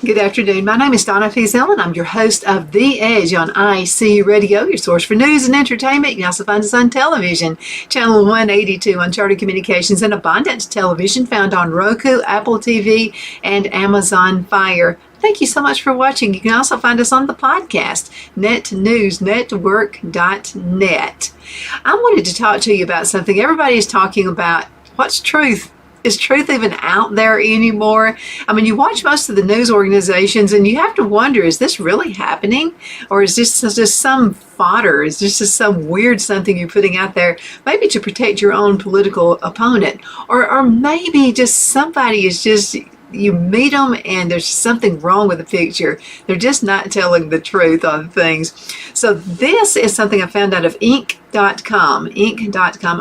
Good afternoon. My name is Donna Feazell, and I'm your host of The Edge on IC Radio, your source for news and entertainment. You can also find us on television, channel 182 on Charter Communications and Abundance Television, found on Roku, Apple TV, and Amazon Fire. Thank you so much for watching. You can also find us on the podcast, netnewsnetwork.net. I wanted to talk to you about something everybody is talking about. What's truth? Is truth even out there anymore? I mean, you watch most of the news organizations and you have to wonder, is this really happening? Or is this just some fodder? Is this just some weird something you're putting out there, maybe to protect your own political opponent? Or maybe just somebody is just, you meet them and there's something wrong with the picture. They're just not telling the truth on things. So this is something I found out of Inc.com, Inc.com.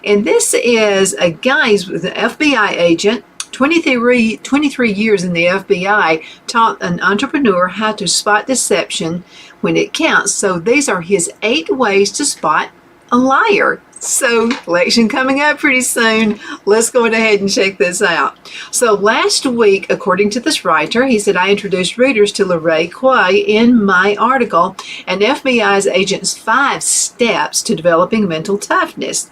And this is a guy with an FBI agent, 23 years in the FBI, taught an entrepreneur how to spot deception when it counts. So these are his 8 ways to spot a liar. So, election coming up pretty soon. Let's go ahead and check this out. So, last week, according to this writer, he said, I introduced readers to Lorraine Quay in my article, an FBI's agent's 5 steps to developing mental toughness.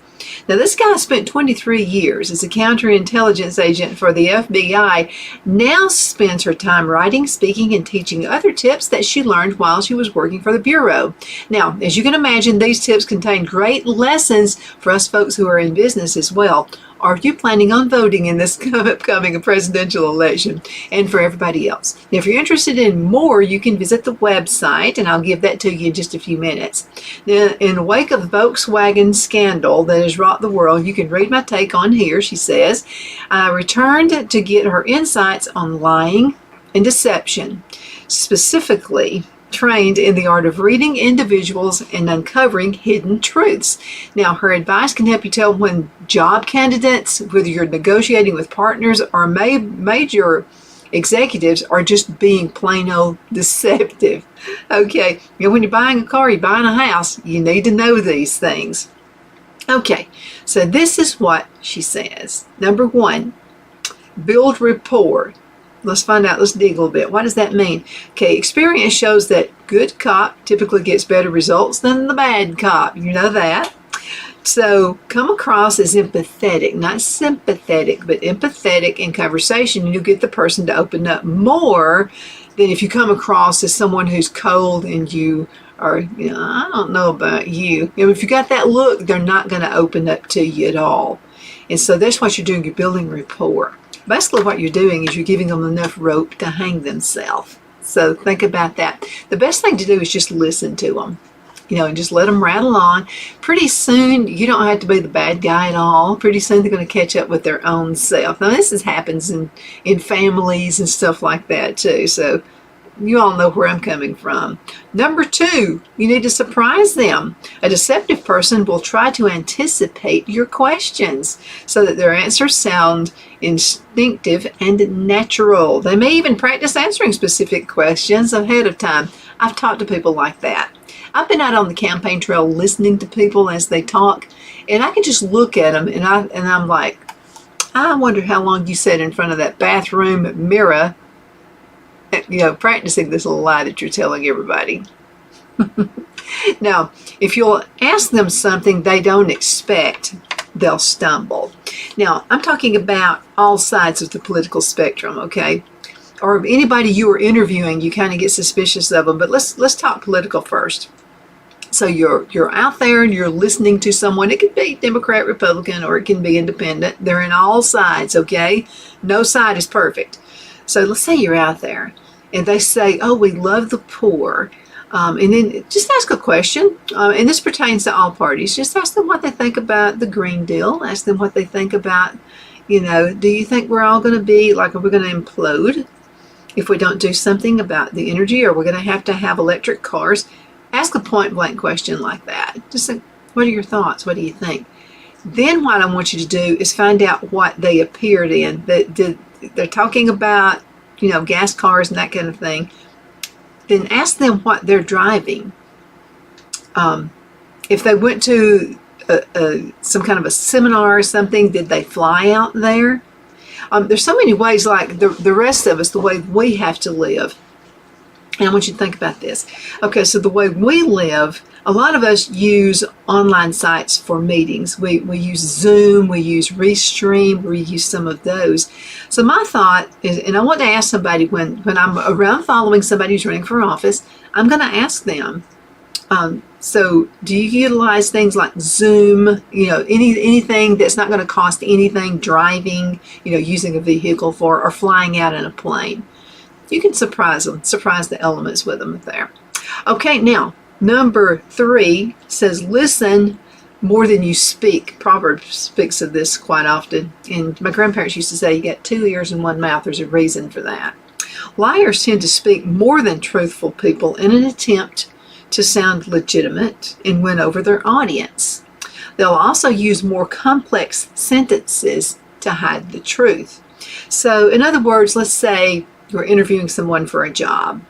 Now, this guy spent 23 years as a counterintelligence agent for the FBI, now spends her time writing, speaking, and teaching other tips that she learned while she was working for the Bureau. Now, as you can imagine, these tips contain great lessons for us folks who are in business as well. Are you planning on voting in this upcoming presidential election? And for everybody else. Now, if you're interested in more, you can visit the website, and I'll give that to you in just a few minutes. Now, in the wake of the Volkswagen scandal that has rocked the world, you can read my take on here. She says, I returned to get her insights on lying and deception, specifically trained in the art of reading individuals and uncovering hidden truths. Now, her advice can help you tell when job candidates, whether you're negotiating with partners or major executives, are just being plain old deceptive. Okay, when you're buying a car, you're buying a house, you need to know these things. Okay, so this is what she says. Number 1, build rapport. Let's find out. Let's dig a little bit. What does that mean? Okay, experience shows that good cop typically gets better results than the bad cop. You know that. So come across as empathetic, not sympathetic, but empathetic in conversation, and you'll get the person to open up more than if you come across as someone who's cold and you are, I don't know about you. If you got that look, they're not going to open up to you at all. And so that's what you're doing. You're building rapport. Basically what you're doing is you're giving them enough rope to hang themselves. So think about that. The best thing to do is just listen to them, and just let them rattle on. Pretty soon, you don't have to be the bad guy at all. Pretty soon, they're going to catch up with their own self. Now, this happens in families and stuff like that, too. So you all know where I'm coming from. Number 2, you need to surprise them. A deceptive person will try to anticipate your questions so that their answers sound instinctive and natural. They may even practice answering specific questions ahead of time. I've talked to people like that. I've been out on the campaign trail listening to people as they talk, and I can just look at them, and I'm like, I wonder how long you sat in front of that bathroom mirror, practicing this little lie that you're telling everybody. Now, if you'll ask them something they don't expect, they'll stumble. Now, I'm talking about all sides of the political spectrum, okay? Or anybody you are interviewing, you kind of get suspicious of them. But let's talk political first. So you're out there and you're listening to someone. It could be Democrat, Republican, or it can be independent. They're in all sides, okay? No side is perfect. So let's say you're out there and they say, oh, we love the poor. And then just ask a question. And this pertains to all parties. Just ask them what they think about the Green Deal. Ask them what they think about, do you think we're all going to be, are we going to implode if we don't do something about the energy? Or we're going to have electric cars? Ask a point blank question like that. Just say, what are your thoughts? What do you think? Then what I want you to do is find out what they appeared in. They're talking about, gas cars and that kind of thing. Then ask them what they're driving. If they went to some kind of a seminar or something, did they fly out there? There's so many ways, like the rest of us, the way we have to live. And I want you to think about this. Okay, so the way we live, a lot of us use online sites for meetings. We use Zoom, we use Restream, we use some of those. So my thought is, and I want to ask somebody when I'm around following somebody who's running for office, I'm going to ask them, so do you utilize things like Zoom, anything that's not going to cost anything, driving, using a vehicle for, or flying out in a plane? You can surprise them, surprise the elements with them there. Okay, now, number 3 says, listen more than you speak. Proverbs speaks of this quite often. And my grandparents used to say, you got 2 ears and 1 mouth. There's a reason for that. Liars tend to speak more than truthful people in an attempt to sound legitimate and win over their audience. They'll also use more complex sentences to hide the truth. So, in other words, let's say you're interviewing someone for a job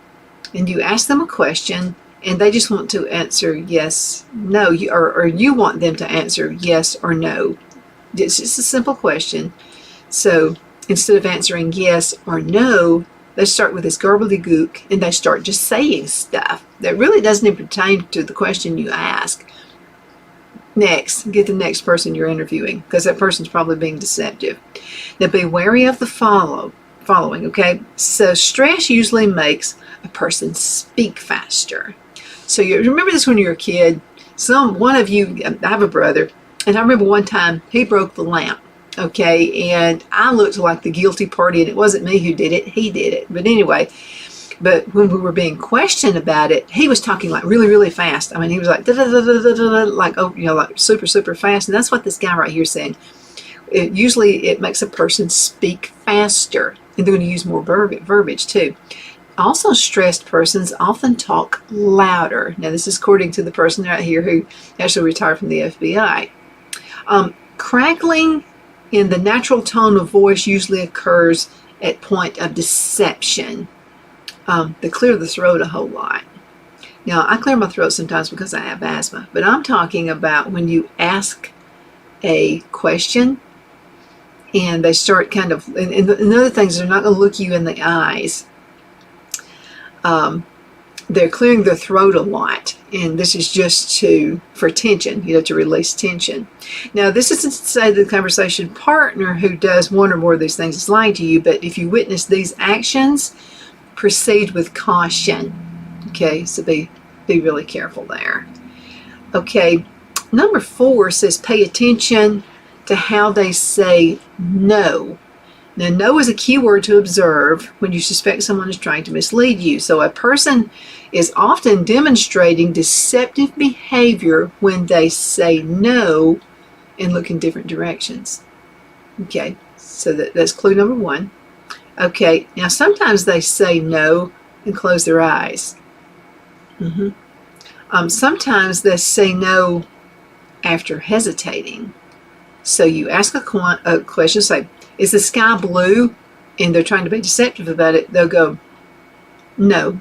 and you ask them a question and they just want to answer yes, no, or you want them to answer yes or no. It's just a simple question. So instead of answering yes or no, they start with this gobbledygook and they start just saying stuff that really doesn't even pertain to the question you ask. Next, get the next person you're interviewing, because that person's probably being deceptive. Now be wary of the following, okay? So stress usually makes a person speak faster. So you remember this when you were a kid. One of you, I have a brother, and I remember one time he broke the lamp, okay? And I looked like the guilty party, and it wasn't me who did it, he did it. But anyway, but when we were being questioned about it, he was talking like really, really fast. I mean, he was like, like, like super, super fast. And that's what this guy right here is saying. Usually it makes a person speak faster, and they're going to use more verbiage too. Also, stressed persons often talk louder. Now, this is according to the person right here who actually retired from the FBI. Crackling in the natural tone of voice usually occurs at point of deception. They clear the throat a whole lot. Now, I clear my throat sometimes because I have asthma, but I'm talking about when you ask a question and they start kind of, and other things, they're not going to look you in the eyes. They're clearing their throat a lot, and this is just for tension, to release tension. Now, this isn't to say that the conversation partner who does one or more of these things is lying to you, but if you witness these actions, proceed with caution. Okay, so be really careful there. Okay, number 4 says pay attention to how they say no. Now, no is a key word to observe when you suspect someone is trying to mislead you. So a person is often demonstrating deceptive behavior when they say no and look in different directions. Okay, so that's clue number 1. Okay, now sometimes they say no and close their eyes. Sometimes they say no after hesitating. So you ask a question, say, is the sky blue? And they're trying to be deceptive about it. They'll go, no.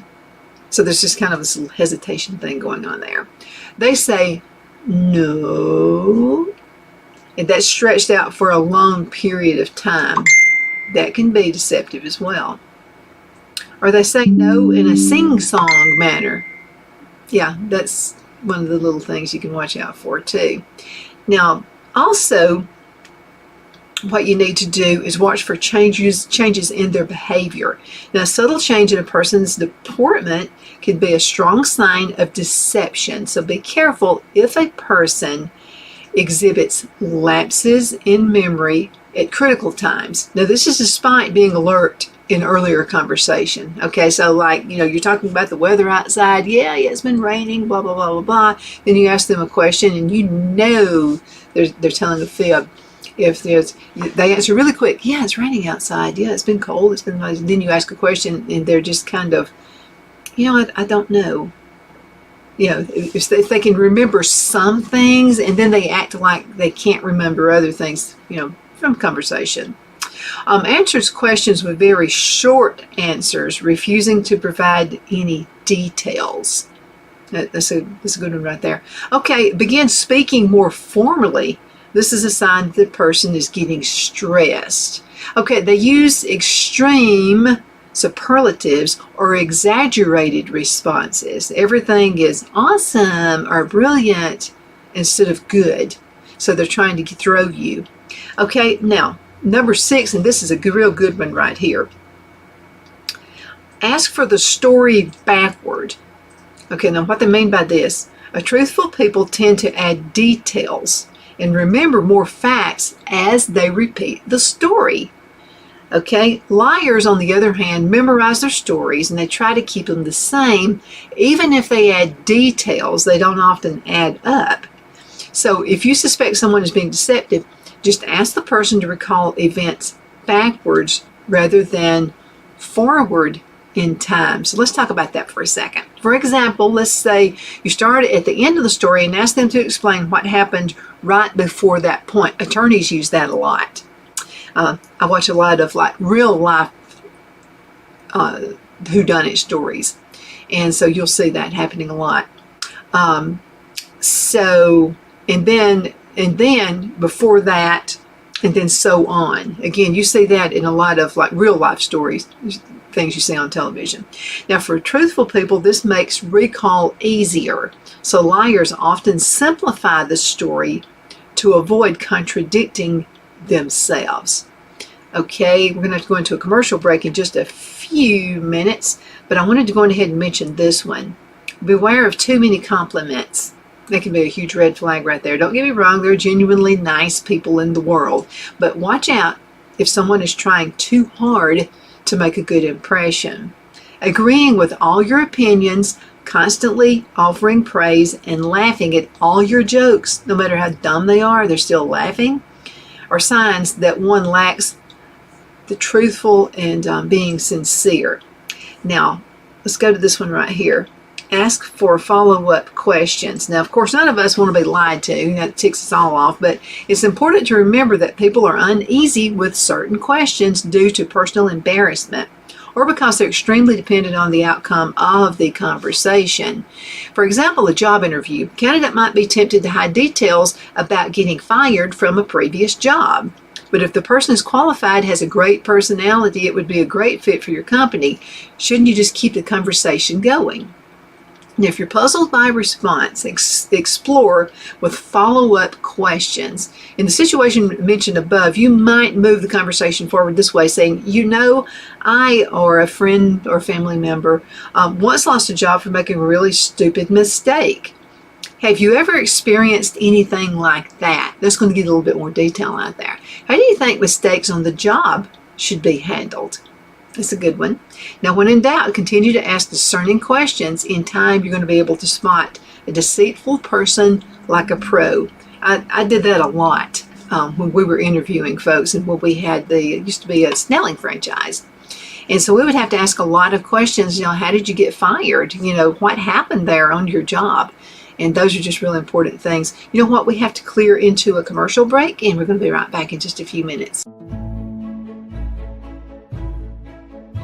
So there's just kind of this little hesitation thing going on there. They say, no. And that's stretched out for a long period of time. That can be deceptive as well. Or they say no in a sing-song manner. Yeah, that's one of the little things you can watch out for too. Now, also, what you need to do is watch for changes in their behavior. Now, a subtle change in a person's deportment can be a strong sign of deception. So be careful if a person exhibits lapses in memory at critical times. Now, this is despite being alert in earlier conversation. Okay, so like, you're talking about the weather outside. Yeah, it's been raining, blah, blah, blah, blah, blah. Then you ask them a question and they're telling a fib. If they answer really quick, yeah, it's raining outside. Yeah, it's been cold. It's been nice. Then you ask a question and they're just kind of, I don't know. If they can remember some things and then they act like they can't remember other things, from conversation. Answers questions with very short answers, refusing to provide any details. That's a good one right there. Okay, begin speaking more formally. This is a sign that the person is getting stressed. Okay, they use extreme superlatives or exaggerated responses. Everything is awesome or brilliant instead of good. So they're trying to throw you. Okay, now, number 6, and this is a real good one right here. Ask for the story backward. Okay, now what they mean by this, truthful people tend to add details and remember more facts as they repeat the story. Okay, liars, on the other hand, memorize their stories and they try to keep them the same. Even if they add details, they don't often add up. So if you suspect someone is being deceptive, just ask the person to recall events backwards rather than forward in time. So let's talk about that for a second. For example, let's say you start at the end of the story and ask them to explain what happened right before that point. Attorneys use that a lot. I watch a lot of like real life whodunit stories, and so you'll see that happening a lot. And then before that, and then so on. Again, you see that in a lot of like real life stories, things you see on television. Now, for truthful people, this makes recall easier. So liars often simplify the story to avoid contradicting themselves. Okay, we're going to have to go into a commercial break in just a few minutes, but I wanted to go ahead and mention this one. Beware of too many compliments. That can be a huge red flag right there. Don't get me wrong, there are genuinely nice people in the world, but watch out if someone is trying too hard to make a good impression. Agreeing with all your opinions, constantly offering praise, and laughing at all your jokes, no matter how dumb they are, they're still laughing, are signs that one lacks the truthful and being sincere. Now, let's go to this one right here. Ask for follow-up questions. Now, of course, none of us want to be lied to. That ticks us all off. But it's important to remember that people are uneasy with certain questions due to personal embarrassment or because they're extremely dependent on the outcome of the conversation. For example, a job interview. A candidate might be tempted to hide details about getting fired from a previous job. But if the person is qualified, has a great personality, it would be a great fit for your company. Shouldn't you just keep the conversation going? Now, if you're puzzled by a response, explore with follow-up questions. In the situation mentioned above, you might move the conversation forward this way, saying, I or a friend or family member once lost a job for making a really stupid mistake. Have you ever experienced anything like that? That's going to get a little bit more detail out there. How do you think mistakes on the job should be handled? That's a good one. Now, when in doubt, continue to ask discerning questions. In time, you're going to be able to spot a deceitful person like a pro. I did that a lot when we were interviewing folks and when we had it used to be a Snelling franchise. And so we would have to ask a lot of questions. How did you get fired? What happened there on your job? And those are just really important things. You know what? We have to clear into a commercial break, and we're going to be right back in just a few minutes.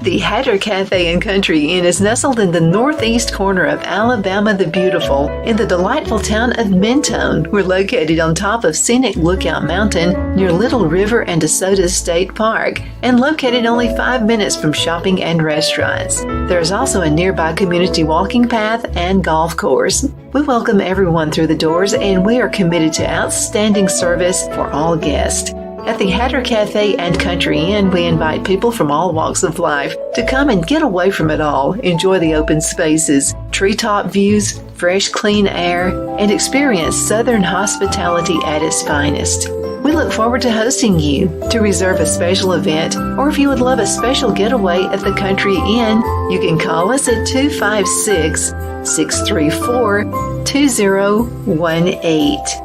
The Hatter Cafe and Country Inn is nestled in the northeast corner of Alabama the Beautiful in the delightful town of Mentone. We're located on top of scenic Lookout Mountain near Little River and DeSoto State Park and located only 5 minutes from shopping and restaurants. There is also a nearby community walking path and golf course. We welcome everyone through the doors and we are committed to outstanding service for all guests. At the Hatter Cafe and Country Inn, we invite people from all walks of life to come and get away from it all, enjoy the open spaces, treetop views, fresh, clean air, and experience Southern hospitality at its finest. We look forward to hosting you. To reserve a special event, or if you would love a special getaway at the Country Inn, you can call us at 256-634-2018.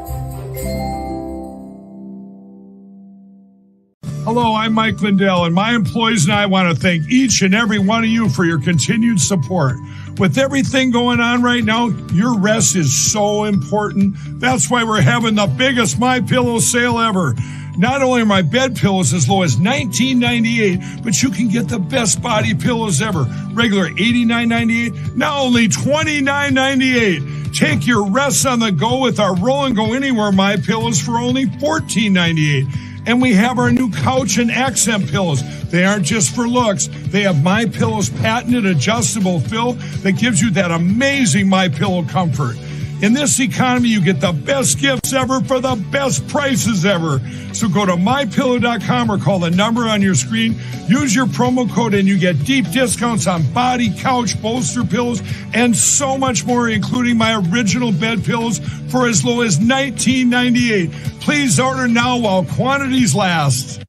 Hello, I'm Mike Lindell, and my employees and I want to thank each and every one of you for your continued support. With everything going on right now, your rest is so important. That's why we're having the biggest MyPillow sale ever. Not only are my bed pillows as low as $19.98, but you can get the best body pillows ever. Regular $89.98, now only $29.98. Take your rest on the go with our Roll and Go Anywhere MyPillows for only $14.98. And we have our new couch and accent pillows. They aren't just for looks. They have MyPillow's patented adjustable fill that gives you that amazing MyPillow comfort. In this economy, you get the best gifts ever for the best prices ever. So go to MyPillow.com or call the number on your screen. Use your promo code and you get deep discounts on body, couch, bolster pillows, and so much more, including my original bed pillows for as low as $19.98. Please order now while quantities last.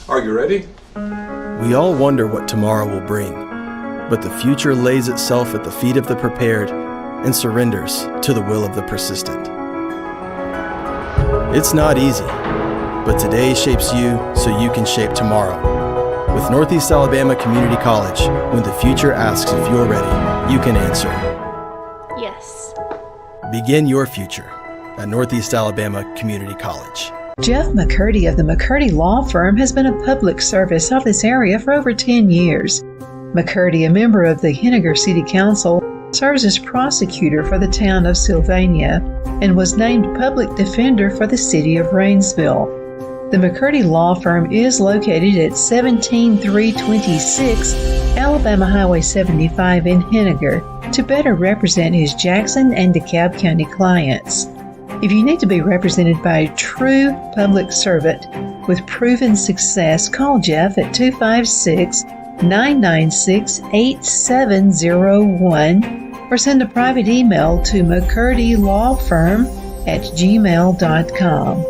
Are you ready? We all wonder what tomorrow will bring. But the future lays itself at the feet of the prepared and surrenders to the will of the persistent. It's not easy, but today shapes you so you can shape tomorrow. With Northeast Alabama Community College, when the future asks if you're ready, you can answer. Yes. Begin your future at Northeast Alabama Community College. Jeff McCurdy of the McCurdy Law Firm has been a public service of this area for over 10 years. McCurdy, a member of the Henniger City Council, serves as prosecutor for the town of Sylvania and was named public defender for the city of Rainsville. The McCurdy Law Firm is located at 17326 Alabama Highway 75 in Henniger to better represent his Jackson and DeKalb County clients. If you need to be represented by a true public servant with proven success, call Jeff at 256-996-8701 or send a private email to mccurdylawfirm@gmail.com.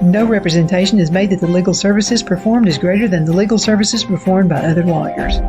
No representation is made that the legal services performed is greater than the legal services performed by other lawyers.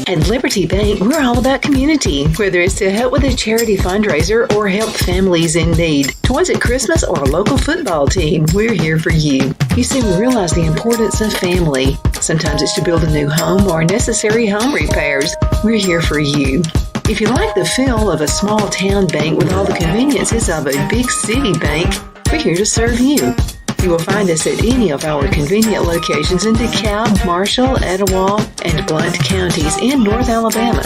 At Liberty Bank, we're all about community, whether it's to help with a charity fundraiser or help families in need. Toys at Christmas or a local football team, we're here for you. You see, we realize the importance of family. Sometimes it's to build a new home or necessary home repairs. We're here for you. If you like the feel of a small town bank with all the conveniences of a big city bank, we're here to serve you. You will find us at any of our convenient locations in DeKalb, Marshall, Etowah, and Blount counties in North Alabama.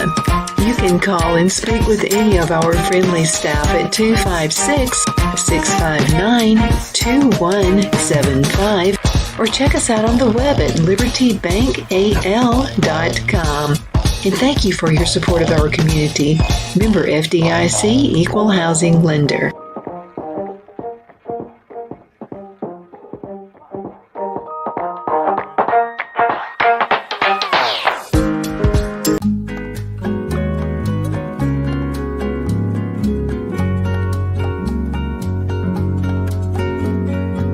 You can call and speak with any of our friendly staff at 256-659-2175 or check us out on the web at libertybankal.com. And thank you for your support of our community. Member FDIC Equal Housing Lender.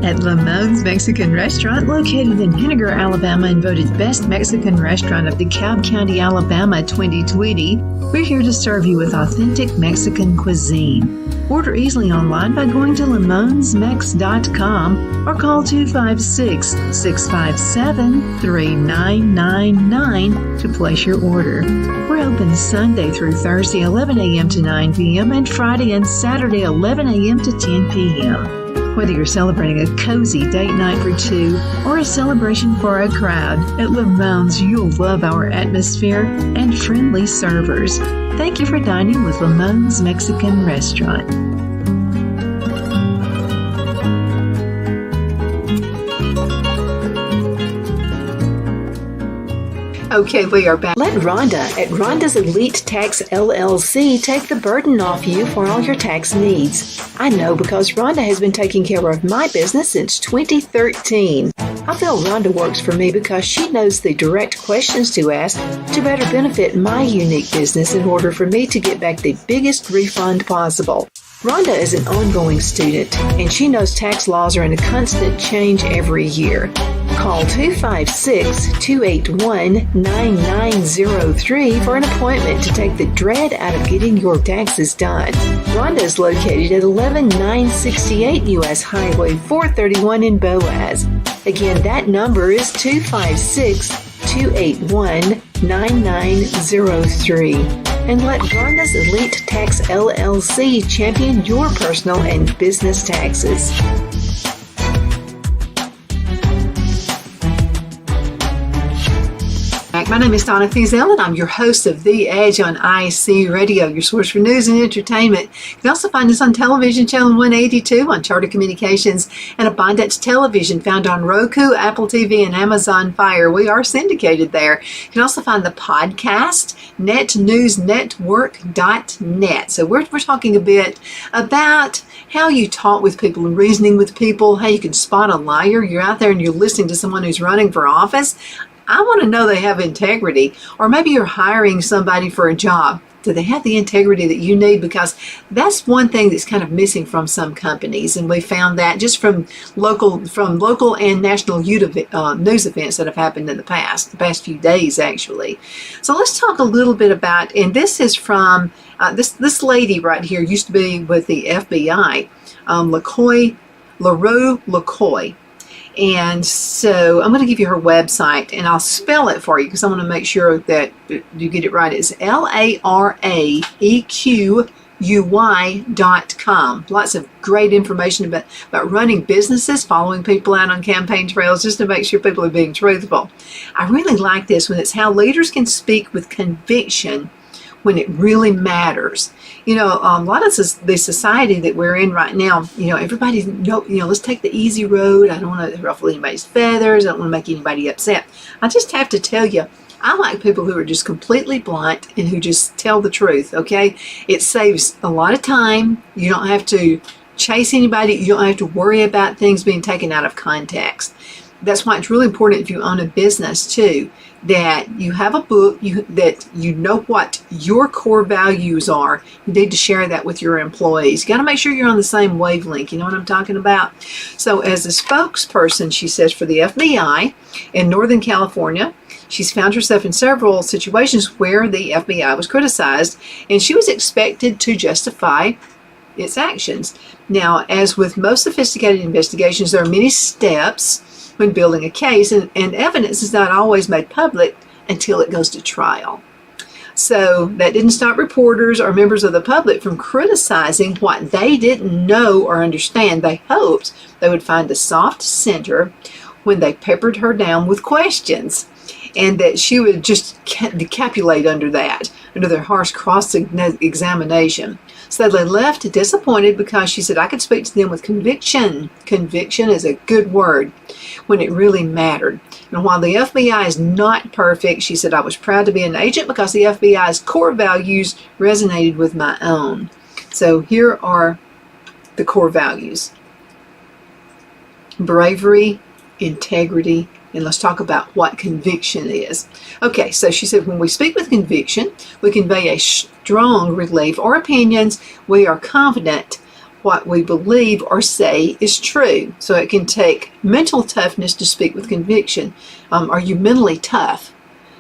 At Lamone's Mexican Restaurant, located in Henniger, Alabama, and voted Best Mexican Restaurant of DeKalb County, Alabama 2020, we're here to serve you with authentic Mexican cuisine. Order easily online by going to lamonsmex.com or call 256-657-3999 to place your order. We're open Sunday through Thursday 11 a.m. to 9 p.m. and Friday and Saturday 11 a.m. to 10 p.m. Whether you're celebrating a cozy date night for two or a celebration for a crowd, at Lamone's you'll love our atmosphere and friendly servers. Thank you for dining with Lamone's Mexican Restaurant. Okay, we are back. Let Rhonda at Rhonda's Elite Tax LLC take the burden off you for all your tax needs. I know because Rhonda has been taking care of my business since 2013. I feel Rhonda works for me because she knows the direct questions to ask to better benefit my unique business in order for me to get back the biggest refund possible. Rhonda is an ongoing student, and she knows tax laws are in a constant change every year. Call 256-281-9903 for an appointment to take the dread out of getting your taxes done. Rhonda is located at 11968 U.S. Highway 431 in Boaz. Again, that number is 256-281-9903. And let Rhonda's Elite Tax LLC champion your personal and business taxes. My name is Donna Fiesel, and I'm your host of The Edge on IC Radio, your source for news and entertainment. You can also find us on television, channel 182 on Charter Communications and Abundance Television, found on Roku, Apple TV, and Amazon Fire. We are syndicated there. You can also find the podcast, netnewsnetwork.net. So we're talking a bit about how you talk with people and reasoning with people, how you can spot a liar. You're out there and you're listening to someone who's running for office. I want to know they have integrity. Or maybe you're hiring somebody for a job. Do they have the integrity that you need? Because that's one thing that's kind of missing from some companies. And we found that just from local and national news events that have happened in the past few days, actually. So let's talk a little bit about, and this is from, this lady right here used to be with the FBI, LaRue LaCoy. And so I'm going to give you her website, and I'll spell it for you because I want to make sure that you get it right. It's LaRaequuy.com. Lots of great information about running businesses, following people out on campaign trails, just to make sure people are being truthful. I really like this when it's how leaders can speak with conviction when it really matters. You know, a lot of the society that we're in right now, everybody's, let's take the easy road. I don't want to ruffle anybody's feathers. I don't want to make anybody upset. I just have to tell you, I like people who are just completely blunt and who just tell the truth, okay? It saves a lot of time. You don't have to chase anybody. You don't have to worry about things being taken out of context. That's why it's really important if you own a business too, that you have a book, that you know what your core values are. You need to share that with your employees. You got to make sure you're on the same wavelength. You know what I'm talking about? So as a spokesperson, she says, for the FBI in Northern California, she's found herself in several situations where the FBI was criticized, and she was expected to justify its actions. Now, as with most sophisticated investigations, there are many steps when building a case, and evidence is not always made public until it goes to trial. So that didn't stop reporters or members of the public from criticizing what they didn't know or understand. They hoped they would find a soft center when they peppered her down with questions, and that she would just decapulate under their harsh cross-examination. So they left disappointed because she said, I could speak to them with conviction. Conviction is a good word when it really mattered. And while the FBI is not perfect, she said, I was proud to be an agent because the FBI's core values resonated with my own. So here are the core values: bravery, integrity, and let's talk about what conviction is. Okay, so she said, when we speak with conviction, we convey a strong belief or opinions. We are confident what we believe or say is true. So it can take mental toughness to speak with conviction. Are you mentally tough?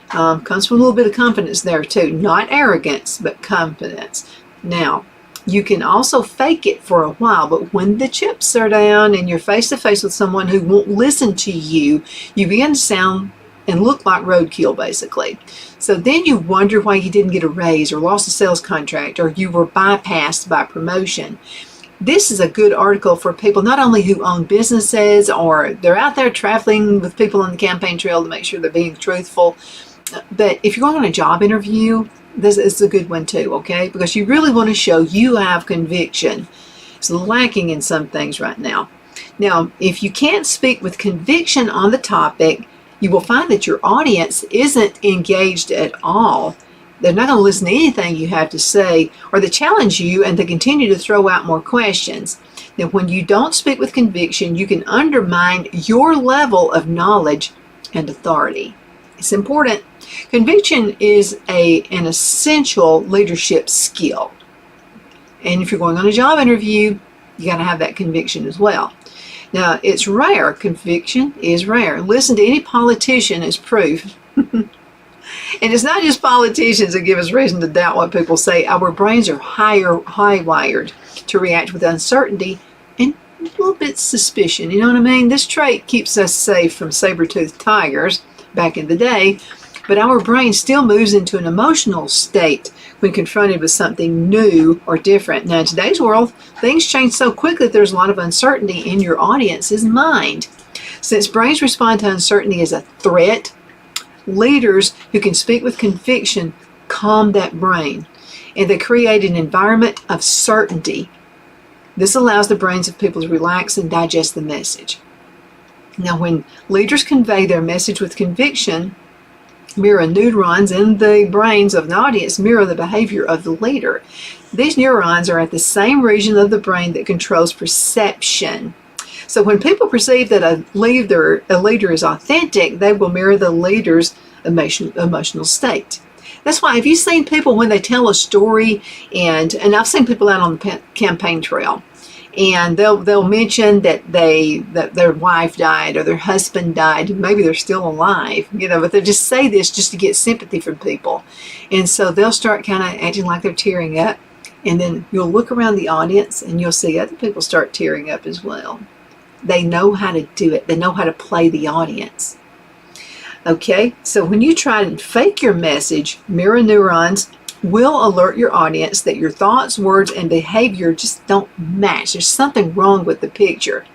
Comes from a little bit of confidence there too. Not arrogance, but confidence. Now, you can also fake it for a while, but when the chips are down and you're face to face with someone who won't listen to you, you begin to sound and look like roadkill, basically. So then you wonder why you didn't get a raise or lost a sales contract or you were bypassed by promotion. This is a good article for people not only who own businesses or they're out there traveling with people on the campaign trail to make sure they're being truthful, but if you're going on a job interview, this is a good one too, okay? Because you really want to show you have conviction. It's lacking in some things right now. Now, if you can't speak with conviction on the topic, you will find that your audience isn't engaged at all. They're not going to listen to anything you have to say, or they challenge you and they continue to throw out more questions. Now, when you don't speak with conviction, you can undermine your level of knowledge and authority. It's important. Conviction is an essential leadership skill. And if you're going on a job interview, you got to have that conviction as well. Now, it's rare. Conviction is rare. Listen to any politician as proof. And it's not just politicians that give us reason to doubt what people say. Our brains are high-wired to react with uncertainty and a little bit suspicion. You know what I mean? This trait keeps us safe from saber-toothed tigers back in the day, but our brain still moves into an emotional state when confronted with something new or different. Now, in today's world, things change so quickly that there's a lot of uncertainty in your audience's mind. Since brains respond to uncertainty as a threat, Leaders who can speak with conviction calm that brain, and they create an environment of certainty. This allows the brains of people to relax and digest the message. Now, when leaders convey their message with conviction, mirror neurons in the brains of an audience mirror the behavior of the leader. These neurons are at the same region of the brain that controls perception. So when people perceive that a leader is authentic, they will mirror the leader's emotional state. That's why, have you seen people when they tell a story, and I've seen people out on the campaign trail, and they'll mention that their wife died or their husband died, and maybe they're still alive, but they just say this just to get sympathy from people. And so they'll start kind of acting like they're tearing up, and then you'll look around the audience and you'll see other people start tearing up as well. They know how to do it. They know how to play the audience. Okay, so when you try to fake your message, mirror neurons will alert your audience that your thoughts, words, and behavior just don't match. There's something wrong with the picture.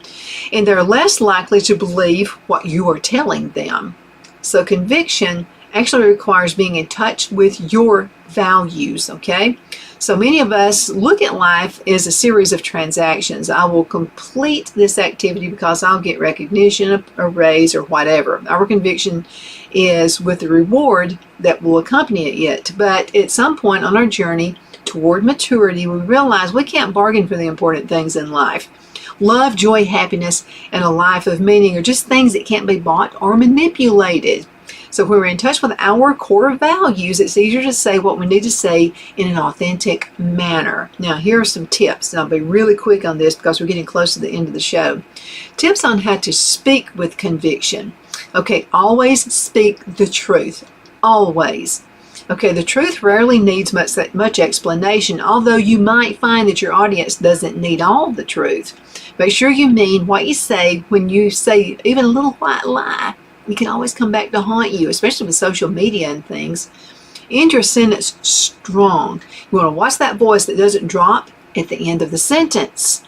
And they're less likely to believe what you are telling them. So conviction actually requires being in touch with your values, okay? So many of us look at life as a series of transactions. I will complete this activity because I'll get recognition, a raise, or whatever. Our conviction is with the reward that will accompany it. But at some point on our journey toward maturity, we realize we can't bargain for the important things in life. Love, joy, happiness, and a life of meaning are just things that can't be bought or manipulated. So when we're in touch with our core values, it's easier to say what we need to say in an authentic manner. Now, here are some tips, and I'll be really quick on this because we're getting close to the end of the show. Tips on how to speak with conviction. Okay, always speak the truth. Always. Okay, the truth rarely needs much explanation, although you might find that your audience doesn't need all the truth. Make sure you mean what you say. When you say even a little white lie, it can always come back to haunt you, especially with social media and things. End your sentence strong. You want to watch that voice that doesn't drop at the end of the sentence.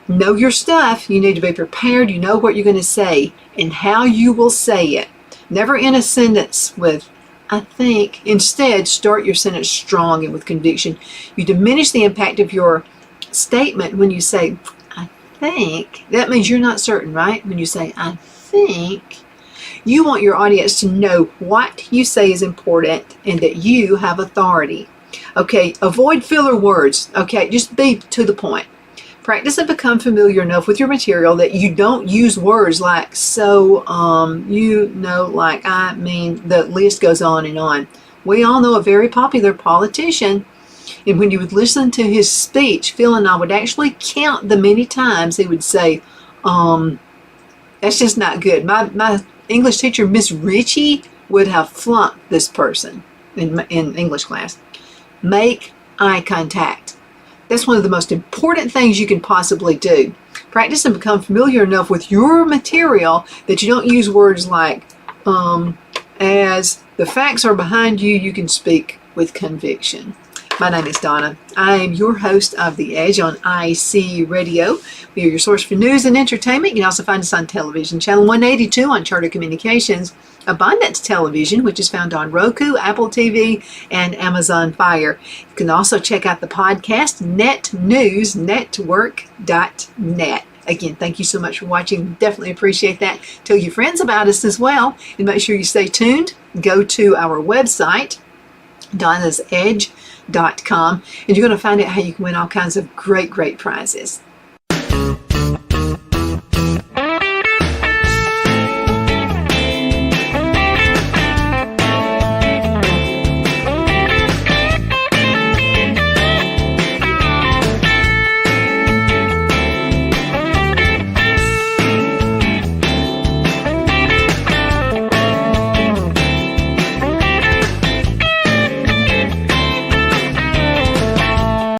Know your stuff. You need to be prepared. You know what you're going to say and how you will say it. Never end a sentence with, I think. Instead, start your sentence strong and with conviction. You diminish the impact of your statement when you say, I think. That means you're not certain, right? When you say, I think. You want your audience to know what you say is important and that you have authority. Okay, avoid filler words. Okay, just be to the point. Practice and become familiar enough with your material that you don't use words like so, like, I mean, the list goes on and on. We all know a very popular politician, and when you would listen to his speech, Phil and I would actually count the many times he would say, that's just not good. My English teacher, Miss Ritchie, would have flunked this person in English class. Make eye contact. That's one of the most important things you can possibly do. Practice and become familiar enough with your material that you don't use words like, as the facts are behind you, you can speak with conviction. My name is Donna. I am your host of The Edge on IC Radio. We are your source for news and entertainment. You can also find us on television, channel 182 on Charter Communications, Abundance Television, which is found on Roku, Apple TV, and Amazon Fire. You can also check out the podcast, netnewsnetwork.net. Again, thank you so much for watching. Definitely appreciate that. Tell your friends about us as well, and make sure you stay tuned. Go to our website, donnasedge.com, and you're going to find out how you can win all kinds of great prizes.